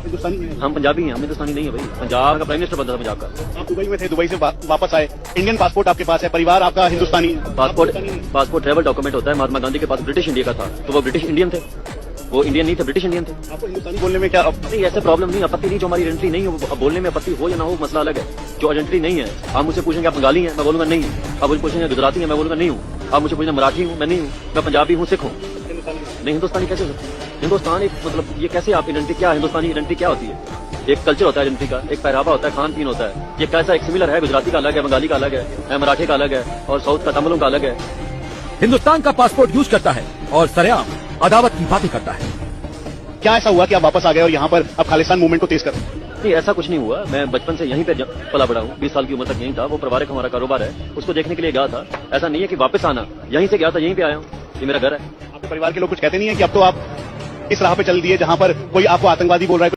हिंदुस्तानी हैं? हम पंजाबी हैं, हम हिंदुस्तानी नहीं है भाई। पंजाब का प्राइम मिनिस्टर बनता था पंजाब का। आप दुबई में थे, दुबई से वापस आए, इंडियन पासपोर्ट आपके पास है, परिवार आपका हिंदुस्तानी है। पासपोर्ट ट्रैवल डॉक्यूमेंट होता है। महात्मा गांधी के पास ब्रिटिश इंडिया का था, तो वो ब्रिटिश इंडियन थे, वो इंडियन नहीं थे, ब्रिटिश इंडियन थे। आपको हिंदुस्तानी बोलने में क्या नहीं, ऐसे प्रॉब्लम नहीं, आपत्ति नहीं। जो हमारी आइडेंटिटी नहीं है वो बोलने में आपत्ति हो या ना हो, मसला अलग है। जो आइडेंटिटी नहीं है, आप मुझसे पूछेंगे आप बंगाली हैं, मैं बोलूंगा नहीं। आप मुझे पूछेंगे गुजराती हैं, मैं बोलूंगा नहीं हूँ। आप मुझे पूछेंगे मराठी हूँ, मैं नहीं हूँ। मैं पंजाबी हूँ, सिख हूँ, नहीं हिंदुस्तानी कैसे हो सकते? हिंदुस्तान एक मतलब ये कैसे आप आइडेंटिटी क्या है? हिंदुस्तानी आइडेंटिटी क्या होती है? एक कल्चर होता है आइडेंटिटी का, एक पहरावा होता है, खान पीन होता है। ये कैसा एक सिमिलर है? गुजराती का अलग है, बंगाली का अलग है, मराठी का अलग है, और साउथ का तमिलों का अलग है। हिंदुस्तान का पासपोर्ट यूज करता है और सरेआम अदावत की बातें करता है। क्या ऐसा हुआ कि आप वापस आ गए और यहाँ पर अब खालिस्तान मूवमेंट को तेज कर? नहीं, ऐसा कुछ नहीं हुआ। मैं बचपन से यहीं पे पला बड़ा हूँ, 20 साल की उम्र तक यहीं था। वो पारिवारिक हमारा कारोबार है, उसको देखने के लिए गया था। ऐसा नहीं है कि वापस आना, यहीं से गया था, यहीं पे आया हूँ, ये मेरा घर है। आपके परिवार के लोग कुछ कहते नहीं है कि अब तो आप इस राह पे चल दिए जहाँ पर कोई आपको आतंकवादी बोल रहा है?